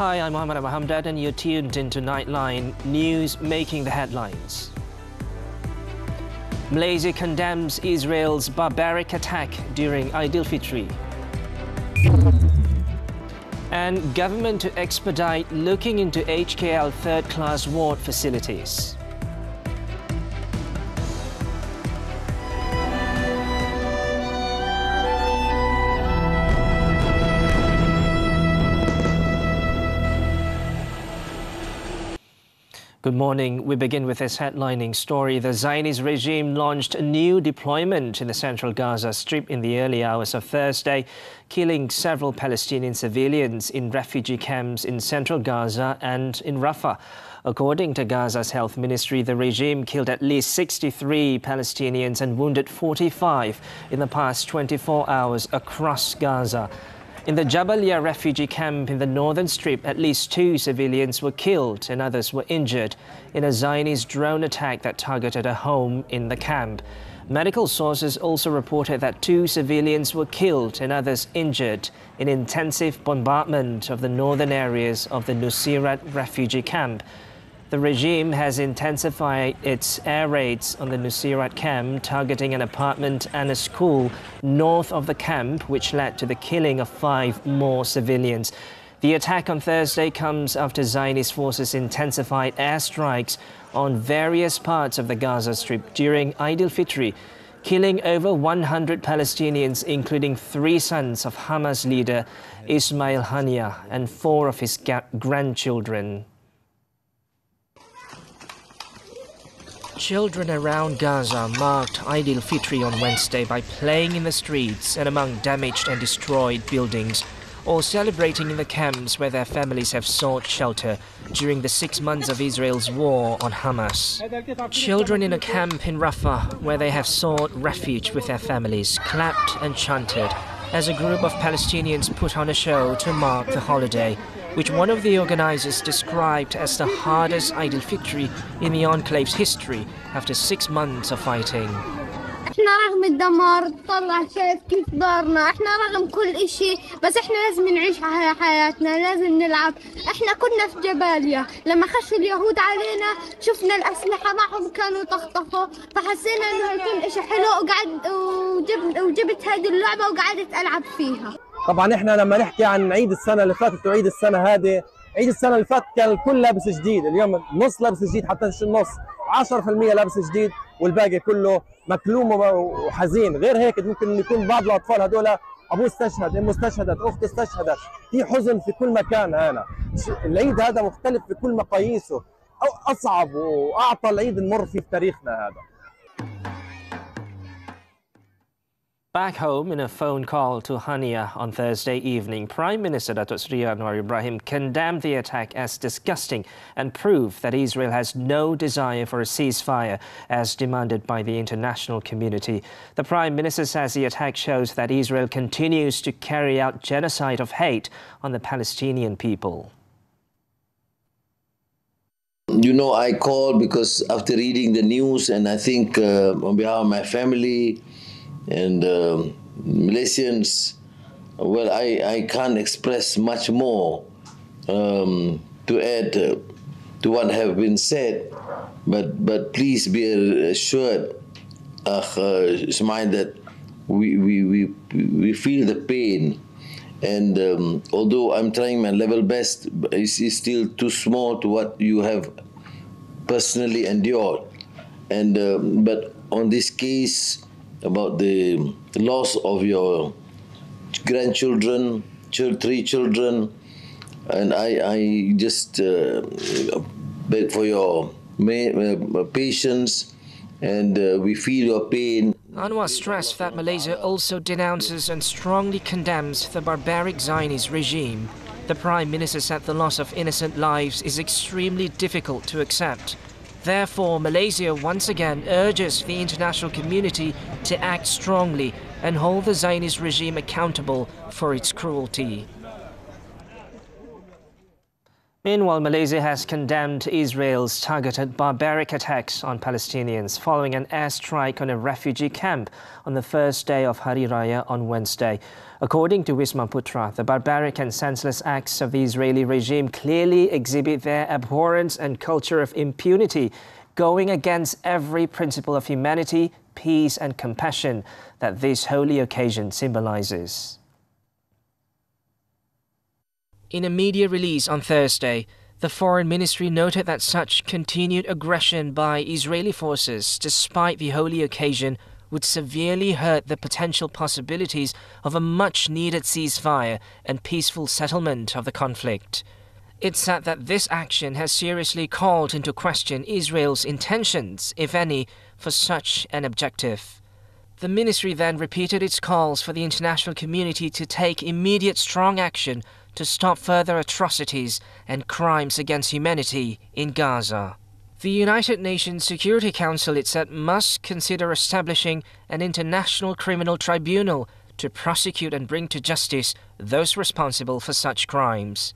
Hi, I'm Ahmad Hamdan and you're tuned into Nightline, news making the headlines. Malaysia condemns Israel's barbaric attack during Aidilfitri. And government to expedite looking into HKL third-class ward facilities. Good morning. We begin with this headlining story. The Zionist regime launched a new deployment in the central Gaza Strip in the early hours of Thursday, killing several Palestinian civilians in refugee camps in central Gaza and in Rafah. According to Gaza's health ministry, the regime killed at least 63 Palestinians and wounded 45 in the past 24 hours across Gaza. In the Jabalia refugee camp in the northern strip, at least 2 civilians were killed and others were injured in a Zionist drone attack that targeted a home in the camp. Medical sources also reported that 2 civilians were killed and others injured in intensive bombardment of the northern areas of the Nuseirat refugee camp. The regime has intensified its air raids on the Nuseirat camp, targeting an apartment and a school north of the camp, which led to the killing of 5 more civilians. The attack on Thursday comes after Zionist forces intensified airstrikes on various parts of the Gaza Strip during Aidilfitri, killing over 100 Palestinians, including 3 sons of Hamas leader Ismail Haniyeh and 4 of his grandchildren. Children around Gaza marked Aidilfitri on Wednesday by playing in the streets and among damaged and destroyed buildings, or celebrating in the camps where their families have sought shelter during the 6 months of Israel's war on Hamas. Children in a camp in Rafah, where they have sought refuge with their families, clapped and chanted as a group of Palestinians put on a show to mark the holiday, which one of the organizers described as the hardest Aidilfitri in the enclave's history after 6 months of fighting. احنا رغم الدمار تطلع شايف كيف دارنا احنا رغم كل اشي بس احنا لازم نعيش حياتنا لازم نلعب احنا كنا في جباليا لما خشوا اليهود علينا شفنا الاسلحه معهم كانوا يطخطخوا فحسينا انه يكون اشي حلو وجبت هذه اللعبه وقعدت العب فيها. طبعا احنا لما نحكي عن عيد السنه اللي فاتت وعيد السنه هذه، عيد السنه اللي فاتت كان الكل لابس جديد، اليوم نص لابس جديد حتى مش النص، 10% لابس جديد والباقي كله مكلوم وحزين. غير هيك ممكن يكون بعض الاطفال هذول ابوه استشهد، امه استشهدت، اخته استشهدت، في حزن في كل مكان. هنا العيد هذا مختلف في كل مقاييسه، او اصعب واعطى العيد نمر فيه في تاريخنا هذا. Back home, in a phone call to Haniyeh on Thursday evening, Prime Minister Datuk Seri Anwar Ibrahim condemned the attack as disgusting and proof that Israel has no desire for a ceasefire as demanded by the international community. The Prime Minister says the attack shows that Israel continues to carry out genocide of hate on the Palestinian people. You know, I called because after reading the news, and I think on behalf of my family and Malaysians, well, I can't express much more to add to what have been said, but please be assured, Ismail, that we feel the pain, and although I'm trying my level best, it's still too small to what you have personally endured, and but on this case, about the loss of your grandchildren, 3 children, and I just beg for your patience, and we feel your pain. Anwar stressed that Malaysia also denounces and strongly condemns the barbaric Zionist regime. The Prime Minister said the loss of innocent lives is extremely difficult to accept. Therefore, Malaysia once again urges the international community to act strongly and hold the Zionist regime accountable for its cruelty. Meanwhile, Malaysia has condemned Israel's targeted barbaric attacks on Palestinians following an airstrike on a refugee camp on the first day of Hari Raya on Wednesday. According to Wisma Putra, the barbaric and senseless acts of the Israeli regime clearly exhibit their abhorrence and culture of impunity, going against every principle of humanity, peace and compassion that this holy occasion symbolizes. In a media release on Thursday, the Foreign Ministry noted that such continued aggression by Israeli forces, despite the holy occasion, would severely hurt the potential possibilities of a much-needed ceasefire and peaceful settlement of the conflict. It said that this action has seriously called into question Israel's intentions, if any, for such an objective. The ministry then repeated its calls for the international community to take immediate strong action to stop further atrocities and crimes against humanity in Gaza. The United Nations Security Council, it said, must consider establishing an international criminal tribunal to prosecute and bring to justice those responsible for such crimes.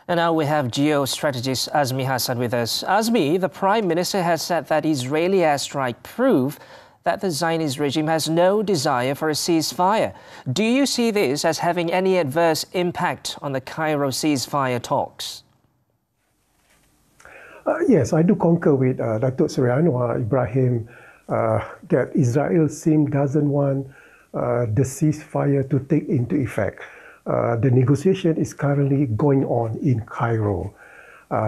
And now we have geostrategist Azmi Hassan with us. Azmi, the Prime Minister has said that Israeli airstrike prove that the Zionist regime has no desire for a ceasefire. Do you see this as having any adverse impact on the Cairo ceasefire talks? Yes, I do concur with Datuk Seri Anwar Ibrahim that Israel doesn't want the ceasefire to take into effect. The negotiation is currently going on in Cairo.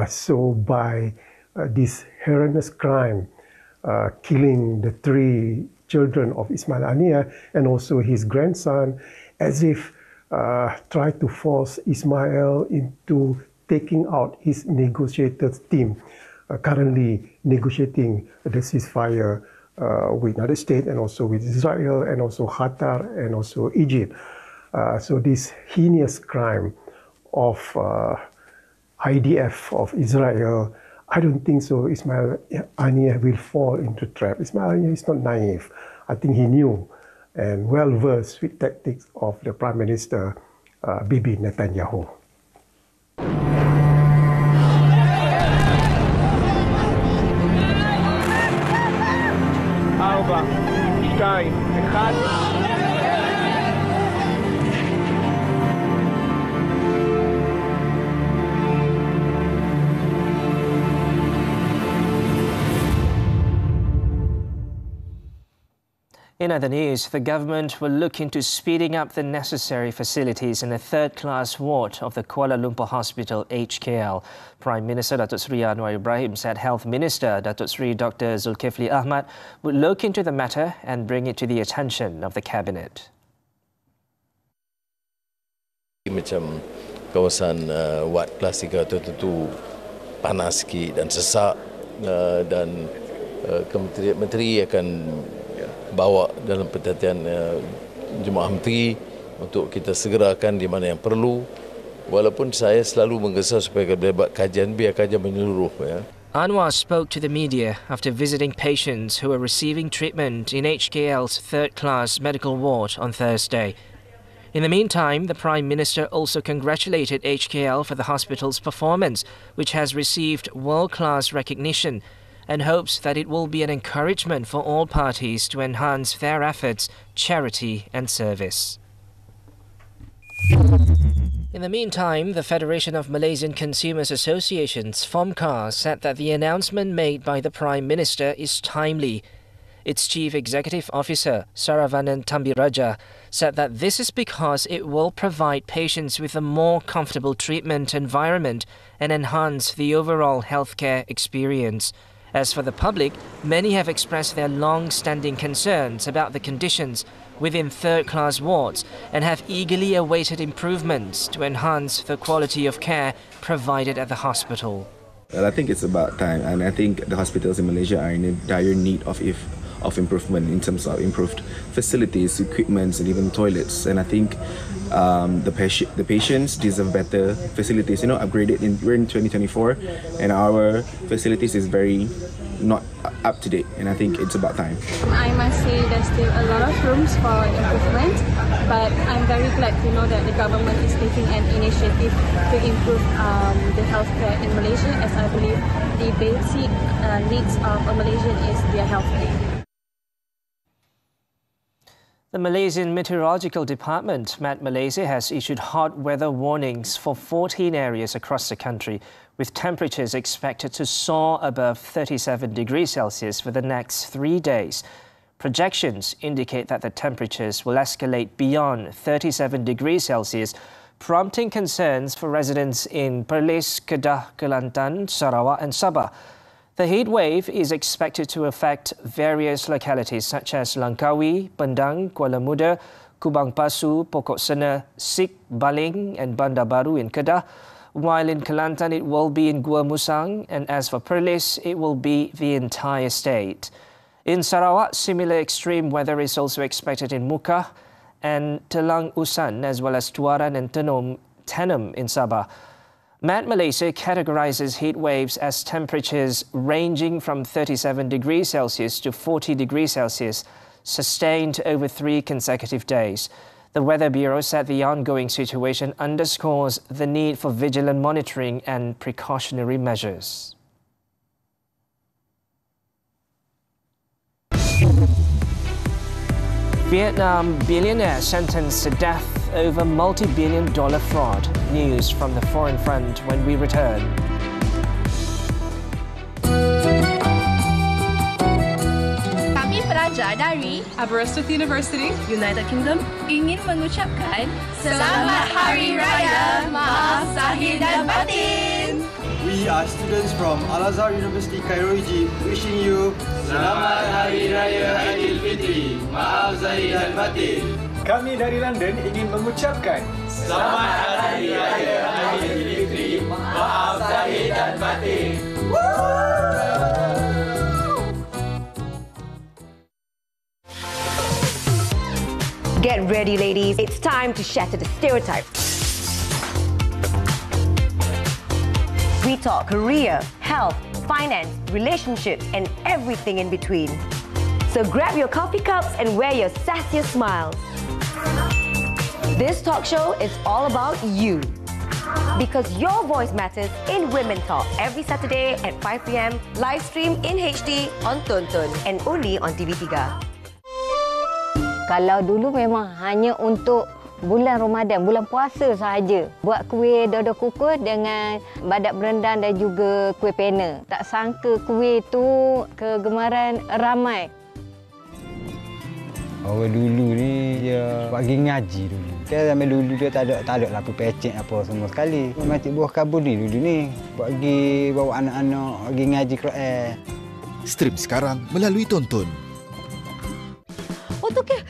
So by this heinous crime, killing the 3 children of Ismail Haniyeh and also his grandson, as if try to force Ismail into taking out his negotiators team, currently negotiating the ceasefire with United States and also with Israel and also Qatar and also Egypt. So this heinous crime of IDF of Israel, I don't think so Ismail Haniyeh will fall into trap. Ismail Haniyeh is not naive. I think he knew and well versed with tactics of the Prime Minister Bibi Netanyahu. In other news, the government will look into speeding up the necessary facilities in a third-class ward of the Kuala Lumpur Hospital HKL. Prime Minister Datuk Seri Anwar Ibrahim said Health Minister Datuk Seri Dr. Zulkifli Ahmad would look into the matter and bring it to the attention of the Cabinet. Macam kawasan wad kelas 3 tu panas sikit dan sesak dan menteri akan bawa dalam perhatian jemaah menteri untuk kita segerakan di mana yang perlu. Walaupun saya selalu menggesa supaya buat kajian, biar kajian menyeluruh. Ya. Anwar spoke to the media after visiting patients who are receiving treatment in HKL's third-class medical ward on Thursday. In the meantime, the Prime Minister also congratulated HKL for the hospital's performance, which has received world-class recognition, and hopes that it will be an encouragement for all parties to enhance their efforts, charity and service. In the meantime, the Federation of Malaysian Consumers Associations, FOMCA, said that the announcement made by the Prime Minister is timely. Its Chief Executive Officer, Saravanan Tambiraja, said that this is because it will provide patients with a more comfortable treatment environment and enhance the overall healthcare experience. As for the public, many have expressed their long-standing concerns about the conditions within third-class wards and have eagerly awaited improvements to enhance the quality of care provided at the hospital. Well, I think it's about time, and I think the hospitals in Malaysia are in dire need of improvement in terms of improved facilities, equipments, and even toilets. And I think the patients deserve better facilities. You know, upgraded. We're in 2024, and our facilities is very not up to date, and I think it's about time. I must say there's still a lot of rooms for improvement, but I'm very glad to know that the government is taking an initiative to improve the healthcare in Malaysia, as I believe the basic needs of a Malaysian is their healthcare. The Malaysian Meteorological Department, Met Malaysia, has issued hot weather warnings for 14 areas across the country, with temperatures expected to soar above 37 degrees Celsius for the next 3 days. Projections indicate that the temperatures will escalate beyond 37 degrees Celsius, prompting concerns for residents in Perlis, Kedah, Kelantan, Sarawak and Sabah. The heat wave is expected to affect various localities such as Langkawi, Pendang, Kuala Muda, Kubang Pasu, Pokok Sena, Sik, Baling and Bandar Baru in Kedah, while in Kelantan it will be in Gua Musang, and as for Perlis, it will be the entire state. In Sarawak, similar extreme weather is also expected in Mukah and Telang Usan, as well as Tuaran and Tenom in Sabah. Met Malaysia categorizes heat waves as temperatures ranging from 37 degrees Celsius to 40 degrees Celsius, sustained over 3 consecutive days. The Weather Bureau said the ongoing situation underscores the need for vigilant monitoring and precautionary measures. Vietnam billionaire sentenced to death over multi-billion-dollar fraud. News from the Foreign Front when we return. Kami pelajar dari Aberystwyth University, United Kingdom ingin mengucapkan Selamat Hari Raya Maaf Zahir dan Batin. We are students from Al-Azhar University, Cairo, Egypt, wishing you Selamat Hari Raya Aidilfitri, Maaf Zahir dan Batin. Kami dari London ingin mengucapkan Selamat Hari Raya Aidilfitri, Maaf Zahir dan Batin. Get ready, ladies. It's time to shatter the stereotypes. We talk career, health, finance, relationships, and everything in between. So grab your coffee cups and wear your sassiest smiles. This talk show is all about you. Because your voice matters in Women Talk every Saturday at 5 p.m. live stream in HD on Tonton and only on TV3. Kalau dulu memang hanya untuk bulan Ramadan, bulan puasa sahaja. Buat kuih dodo kukus dengan badak berendang dan juga kuih pena. Tak sangka kuih tu kegemaran ramai. Orang dulu ni dia pergi ngaji dulu. Kan zaman dulu dia tak ada lampu pecek apa semua sekali. Macam buah kabur ni dulu ni. Pergi bawa anak-anak pergi ngaji Quran. Stream sekarang melalui Tonton. Okey.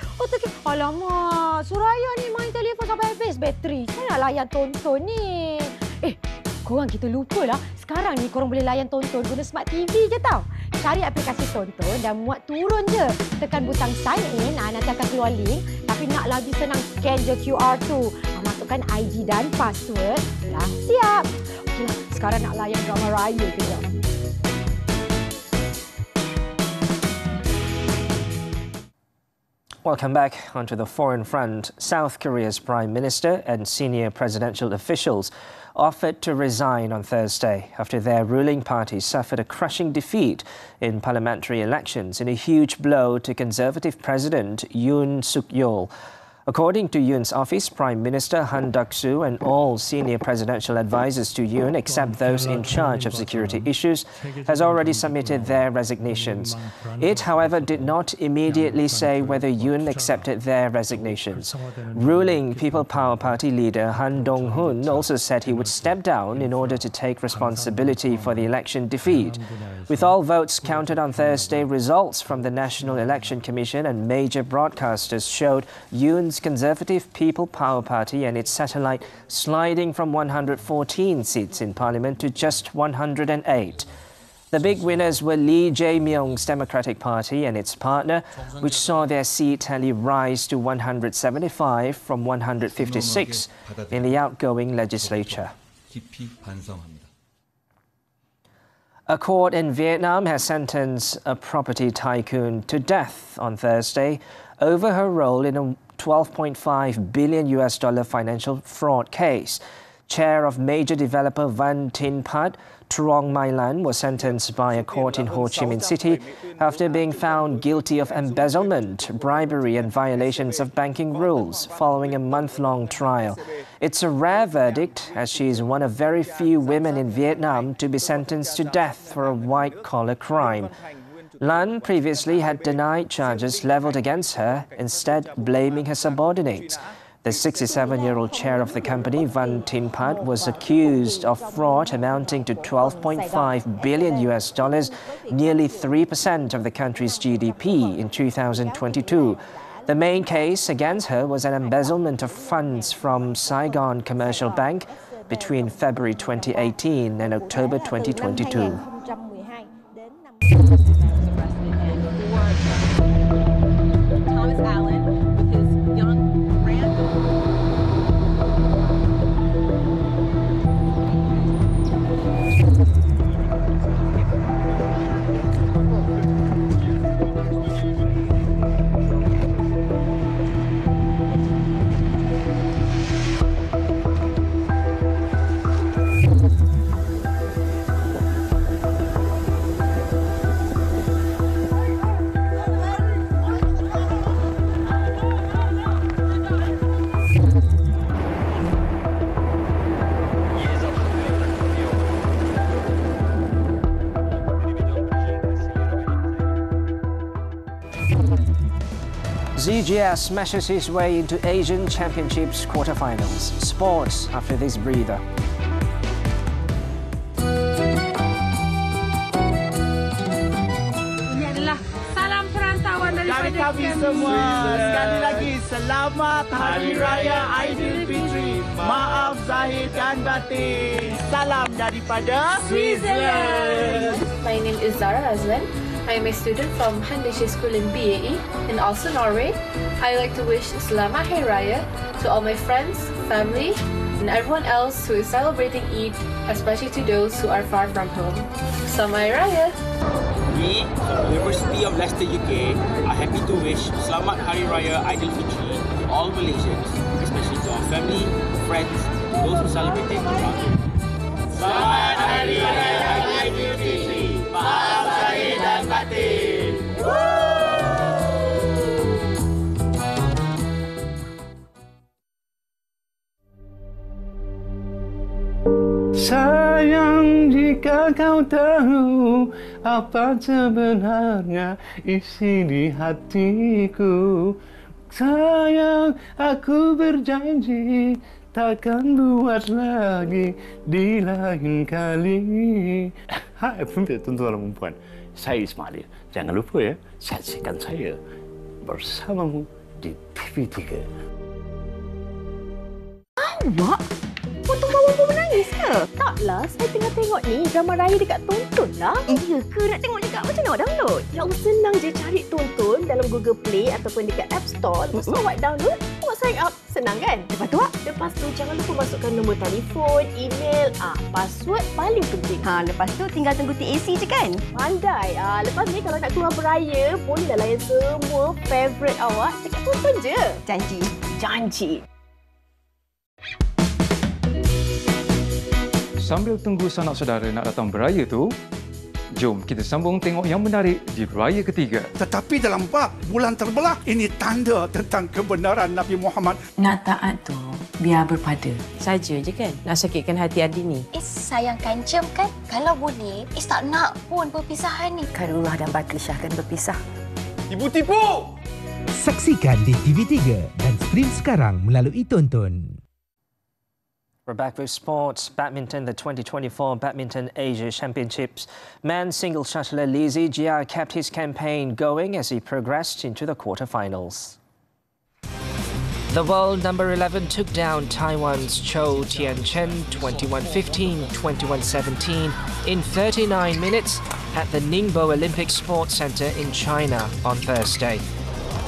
Alamak, Suraya ni main telefon sampai habis bateri. Saya nak layan Tonton ni. Korang kita lupa lah. Sekarang ni korang boleh layan Tonton guna Smart TV je tau. Cari aplikasi Tonton dan muat turun je. Tekan butang sign in, nanti akan keluar link. Tapi nak lagi senang, scan je QR tu. Masukkan ID dan password. Dah siap. Okeylah, sekarang nak layan drama raya kejap. Welcome back onto the Foreign Front. South Korea's Prime Minister and senior presidential officials offered to resign on Thursday after their ruling party suffered a crushing defeat in parliamentary elections in a huge blow to Conservative President Yoon Suk-yeol. According to Yoon's office, Prime Minister Han Duck-soo and all senior presidential advisors to Yoon, except those in charge of security issues, has already submitted their resignations. It, however, did not immediately say whether Yoon accepted their resignations. Ruling People Power Party leader Han Dong-hoon also said he would step down in order to take responsibility for the election defeat. With all votes counted on Thursday, results from the National Election Commission and major broadcasters showed Yoon's Conservative People Power Party and its satellite sliding from 114 seats in Parliament to just 108. The big winners were Lee Jae-myung's Democratic Party and its partner, which saw their seat tally rise to 175 from 156 in the outgoing legislature. A court in Vietnam has sentenced a property tycoon to death on Thursday over her role in a $12.5 billion financial fraud case. Chair of major developer Van Tin Phat, Truong Mai Lan, was sentenced by a court in Ho Chi Minh City after being found guilty of embezzlement, bribery and violations of banking rules following a month-long trial. It's a rare verdict, as she is one of very few women in Vietnam to be sentenced to death for a white-collar crime. Lan previously had denied charges levelled against her, instead blaming her subordinates. The 67-year-old chair of the company, Van Tin Phat, was accused of fraud amounting to $12.5 billion, nearly 3% of the country's GDP in 2022. The main case against her was an embezzlement of funds from Saigon Commercial Bank between February 2018 and October 2022. ZGS smashes his way into Asian Championships quarterfinals. Sports after this breather. Ini adalah salam perantauan dari kami semua. Sekali lagi selamat Hari Raya Aidilfitri. Maaf zahir dan batin. Salam daripada Switzerland. My name is Zara Razwan. I am a student from Hamdan School in BAE in Oslo, Norway. I like to wish Selamat Hari Raya to all my friends, family, and everyone else who is celebrating Eid, especially to those who are far from home. Selamat Hari Raya! We, from the University of Leicester, UK, are happy to wish Selamat Hari Raya Aidilfitri to all Malaysians, especially to our family, friends, and those who celebrate it around the world. Selamat Hari Raya Aidilfitri. Maaf zahir dan batin. Sayang jika kau tahu apa sebenarnya isi di hatiku. Sayang, aku berjanji takkan buat lagi di lain kali. Hai tuan-tuan dan puan, saya Ismail. Jangan lupa ya, saksikan saya bersamamu di TV3. Awak? Potong bawang pun menangis ke? Taklah, saya tengah tengok ni drama raya dekat Tonton lah. Iya ke? Nak tengok juga? Macam mana awak download? Ya, awak senang je cari Tonton dalam Google Play ataupun dekat App Store. Lepas tu awak download, awak sign up. Senang kan? Lepas tu, lepas tu jangan lupa masukkan nombor telefon, email, password paling penting. Lepas tu tinggal tunggu TAC je kan? Pandai. Lepas ni kalau nak keluar beraya, bolehlah layan semua favourite awak dekat Tonton je. Janji. Janji. Sambil tunggu sanak saudara nak datang beraya tu, jom kita sambung tengok yang menarik di raya ketiga. Tetapi dalam bab bulan terbelah, ini tanda tentang kebenaran Nabi Muhammad. Nak taat tu biar berpada. Saja je kan nak sakitkan hati adik ni. Sayang kancam kan? Kalau boleh, tak nak pun perpisahan ni. Karullah dan Batlisyah akan berpisah. Ibu tipu! Saksikan di TV3 dan stream sekarang melalui Tonton. We're back with sports. Badminton, the 2024 Badminton Asia Championships. Men's single shuttler Li Zijia kept his campaign going as he progressed into the quarterfinals. The world number 11 took down Taiwan's Chou Tianchen 21-15, 21-17 in 39 minutes at the Ningbo Olympic Sports Center in China on Thursday.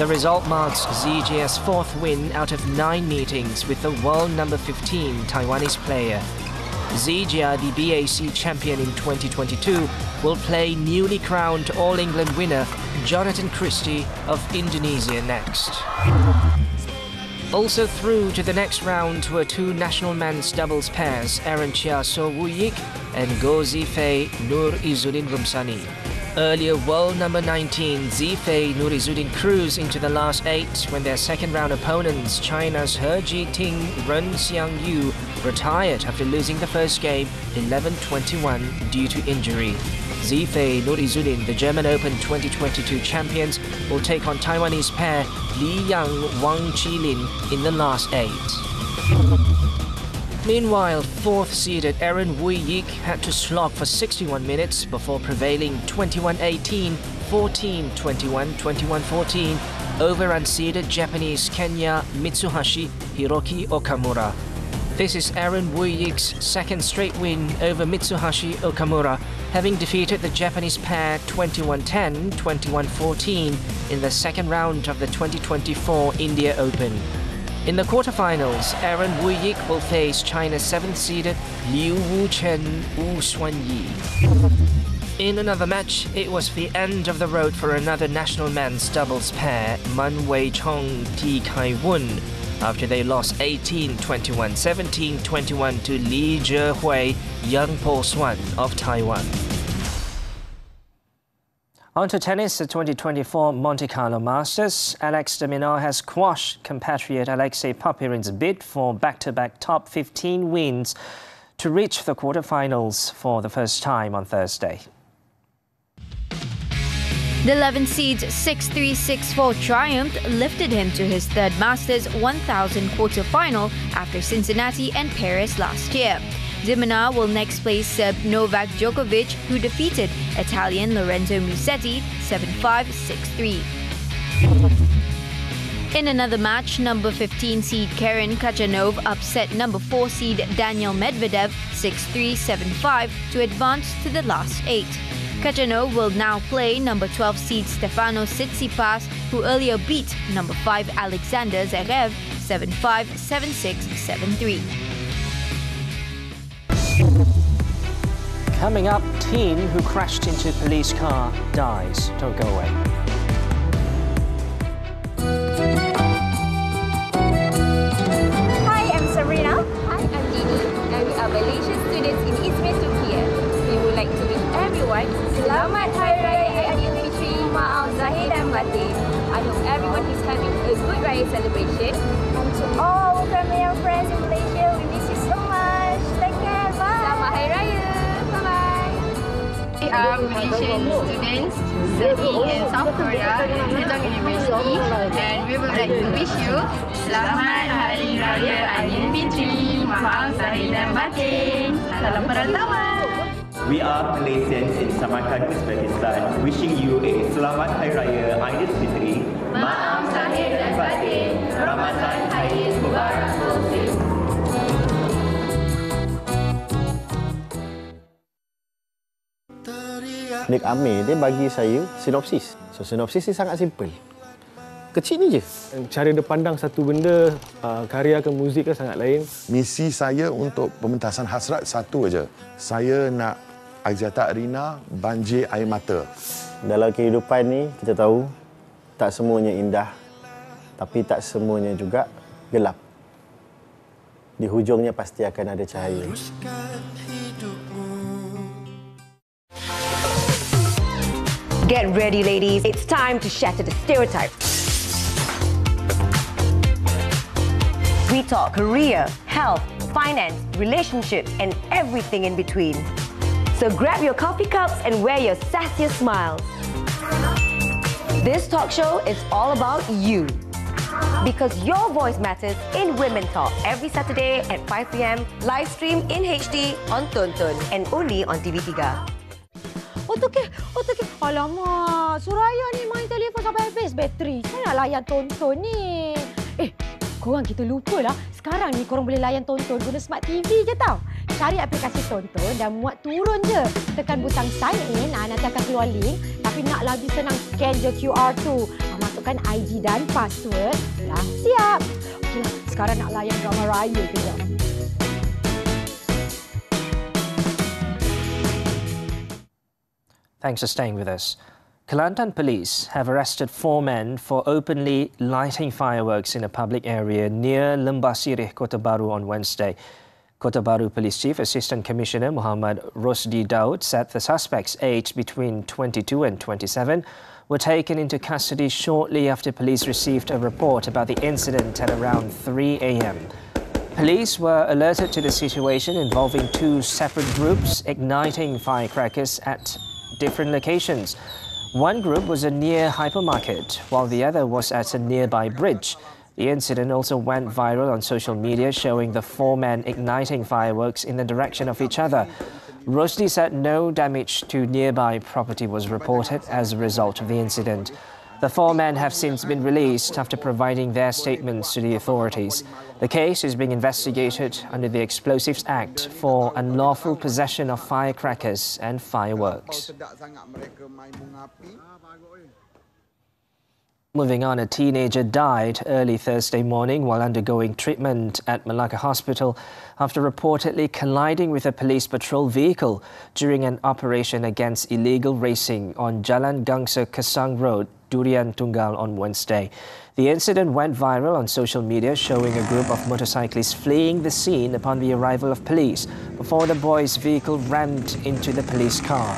The result marks Zijia's fourth win out of 9 meetings with the world number 15 Taiwanese player. Zija, the BAC champion in 2022, will play newly crowned All-England winner Jonathan Christie of Indonesia next. Also through to the next round were two national men's doubles pairs, Aaron Chia So Woo-yik and Go Zifei Nur Izzuddin Rumsani. Earlier world number 19 Zifei Nur Izzuddin cruised into the last 8 when their second round opponents, China's He Ji-ting, Ren Xiangyu, retired after losing the first game 11-21 due to injury. Zifei Nur Izzuddin, the German Open 2022 champions, will take on Taiwanese pair Li Yang Wang Qilin in the last 8. Meanwhile, fourth-seeded Aaron Woo-yik had to slog for 61 minutes before prevailing 21-18, 14-21, 21-14 over unseeded Japanese Kenya Mitsuhashi Hiroki Okamura. This is Aaron Woo-yik's second straight win over Mitsuhashi Okamura, having defeated the Japanese pair 21-10, 21-14 in the second round of the 2024 India Open. In the quarterfinals, Aaron Woo-yik will face China's 7th-seeded Liu Wuchen Wu Xuanyi. In another match, it was the end of the road for another national men's doubles pair, Man Wei-chong Ti Kai-wun, after they lost 18-21, 17-21 to Li Zhehui, Yang Po-swan of Taiwan. On to tennis, the 2024 Monte Carlo Masters. Alex de Minaur has quashed compatriot Alexei Popyrin's bid for back-to-back top 15 wins to reach the quarterfinals for the first time on Thursday. The 11 seed's 6-3, 6-4 triumph lifted him to his third Masters 1000 quarter-final after Cincinnati and Paris last year. De Minaur will next play Serb Novak Djokovic, who defeated Italian Lorenzo Musetti 7-5, 6-3. In another match, number 15 seed Karen Khachanov upset number 4 seed Daniel Medvedev 6-3, 7-5 to advance to the last 8. Khachanov will now play number 12 seed Stefano Tsitsipas, who earlier beat number 5 Alexander Zverev 7-5, 7-6, 7-3. Coming up, teen who crashed into police car dies. Don't go away. Hi, I'm Sabrina. Hi, I'm Dini, and we are Malaysian students in Izmir, Turkey. We would like to wish everyone Selamat Hari Raya Aidilfitri, Maaf Zahir dan Batin. I hope everyone is having a good Raya celebration. And to all our family and friends in Malaysia, we miss you so much. Take care. Bye. Selamat Hari Raya. We are Malaysian students studying in South Korea, Zhejiang University, and we would like to wish you Selamat Hari Raya Aidilfitri, Maaf Zahir dan Batin. Salam perantauan. We are Malaysians in Samarkand, Uzbekistan, wishing you a Selamat Hari Raya Aidilfitri, Maaf Zahir dan Batin, Ramadan Haid Mubarak. Nik Amir dia bagi saya sinopsis. So sinopsis ni sangat simple. Kecil ni je. Cara dia pandang satu benda, karya ke muzik ke sangat lain. Misi saya untuk pementasan hasrat satu aja. Saya nak Aziata Arina banjir air mata. Dalam kehidupan ni kita tahu tak semuanya indah, tapi tak semuanya juga gelap. Di hujungnya pasti akan ada cahaya. Get ready, ladies. It's time to shatter the stereotypes. We talk career, health, finance, relationships, and everything in between. So grab your coffee cups and wear your sassiest smiles. This talk show is all about you. Because your voice matters in Women Talk every Saturday at 5 p.m. Live stream in HD on Tonton and only on TV3. Okey. Alamak, Suraya ni main telefon sampai habis bateri. Saya nak layan Tonton ni. Korang kita lupalah. Sekarang ni korang boleh layan Tonton guna Smart TV je tau. Cari aplikasi Tonton dan muat turun je. Tekan butang sign in, nanti akan keluar link. Tapi nak lagi senang, scan je QR tu. Masukkan ID dan password. Dah siap. Okeylah, sekarang nak layan drama Raya kejap. Thanks for staying with us. Kelantan police have arrested 4 men for openly lighting fireworks in a public area near Lembah Sirih, Kota Baru on Wednesday. Kota Baru Police Chief Assistant Commissioner Muhammed Rosdi Daud said the suspects, aged between 22 and 27, were taken into custody shortly after police received a report about the incident at around 3 a.m. Police were alerted to the situation involving 2 separate groups igniting firecrackers at different locations. One group was near hypermarket, while the other was at a nearby bridge. The incident also went viral on social media, showing the 4 men igniting fireworks in the direction of each other. Rosdi said no damage to nearby property was reported as a result of the incident. The 4 men have since been released after providing their statements to the authorities. The case is being investigated under the Explosives Act for unlawful possession of firecrackers and fireworks. Moving on, a teenager died early Thursday morning while undergoing treatment at Malacca Hospital after reportedly colliding with a police patrol vehicle during an operation against illegal racing on Jalan Gangsa Kesang Road, Durian Tunggal on Wednesday. The incident went viral on social media, showing a group of motorcyclists fleeing the scene upon the arrival of police before the boys' vehicle rammed into the police car.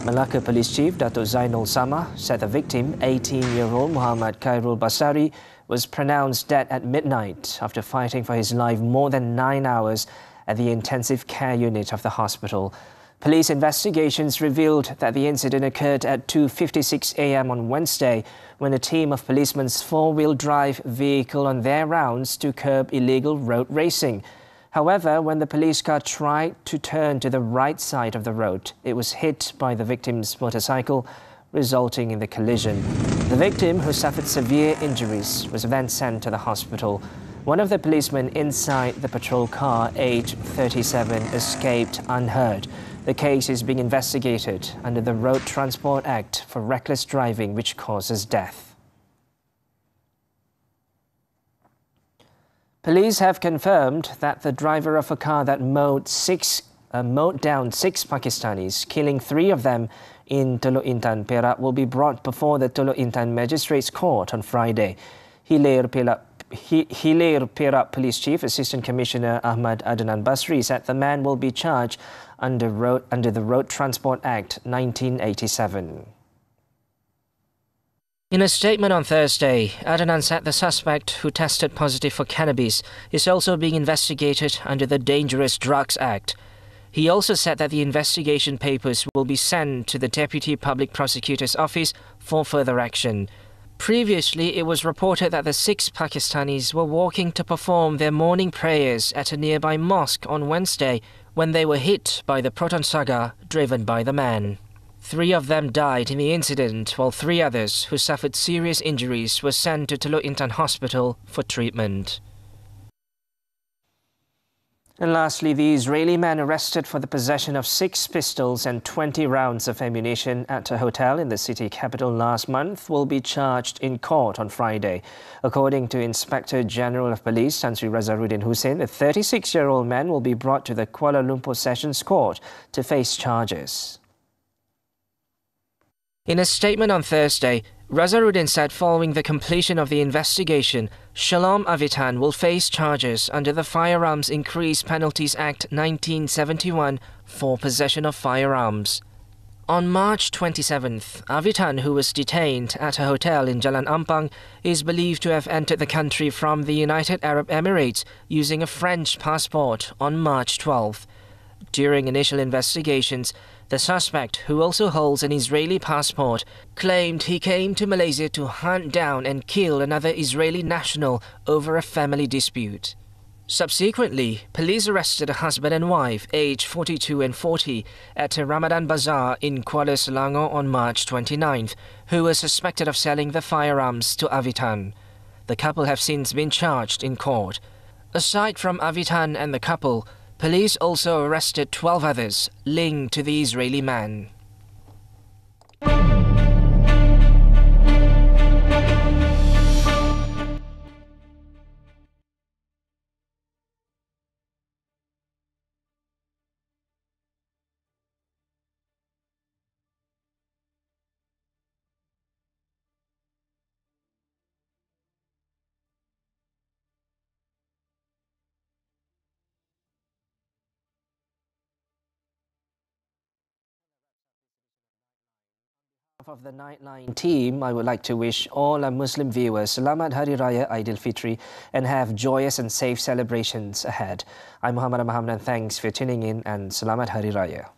Malacca Police Chief Dato' Zainul Samah said the victim, 18-year-old Muhammad Khairul Basari, was pronounced dead at midnight after fighting for his life more than 9 hours at the intensive care unit of the hospital. Police investigations revealed that the incident occurred at 2:56 a.m. on Wednesday when a team of policemen's 4-wheel drive vehicle on their rounds to curb illegal road racing. However, when the police car tried to turn to the right side of the road, it was hit by the victim's motorcycle, resulting in the collision. The victim, who suffered severe injuries, was then sent to the hospital. One of the policemen inside the patrol car, aged 37, escaped unhurt. The case is being investigated under the Road Transport Act for reckless driving which causes death. Police have confirmed that the driver of a car that mowed down 6 Pakistanis, killing 3 of them in Teluk Intan, Perak, will be brought before the Teluk Intan Magistrates Court on Friday. Hilir Perak Police Chief Assistant Commissioner Ahmad Adnan Basri said the man will be charged under the Road Transport Act 1987. In a statement on Thursday, Adnan said the suspect, who tested positive for cannabis, is also being investigated under the Dangerous Drugs Act. He also said that the investigation papers will be sent to the Deputy Public Prosecutor's Office for further action. Previously, it was reported that the 6 Pakistanis were walking to perform their morning prayers at a nearby mosque on Wednesday when they were hit by the Proton Saga driven by the man. 3 of them died in the incident, while 3 others who suffered serious injuries were sent to Teluk Intan Hospital for treatment. And lastly, the Israeli man arrested for the possession of 6 pistols and 20 rounds of ammunition at a hotel in the city capital last month will be charged in court on Friday. According to Inspector General of Police Tan Sri Razaruddin Hussein, the 36-year-old man will be brought to the Kuala Lumpur Sessions Court to face charges. In a statement on Thursday, Razaruddin said following the completion of the investigation, Shalom Avitan will face charges under the Firearms Increased Penalties Act 1971 for possession of firearms. On March 27th, Avitan, who was detained at a hotel in Jalan Ampang, is believed to have entered the country from the United Arab Emirates using a French passport on March 12th. During initial investigations, the suspect, who also holds an Israeli passport, claimed he came to Malaysia to hunt down and kill another Israeli national over a family dispute. Subsequently, police arrested a husband and wife, aged 42 and 40, at a Ramadan bazaar in Kuala Selangor on March 29th, who were suspected of selling the firearms to Avitan. The couple have since been charged in court. Aside from Avitan and the couple, police also arrested 12 others linked to the Israeli man. Of the Nightline team, I would like to wish all our Muslim viewers Selamat Hari Raya Aidilfitri and have joyous and safe celebrations ahead. I'm Muhammed and thanks for tuning in and Selamat Hari Raya.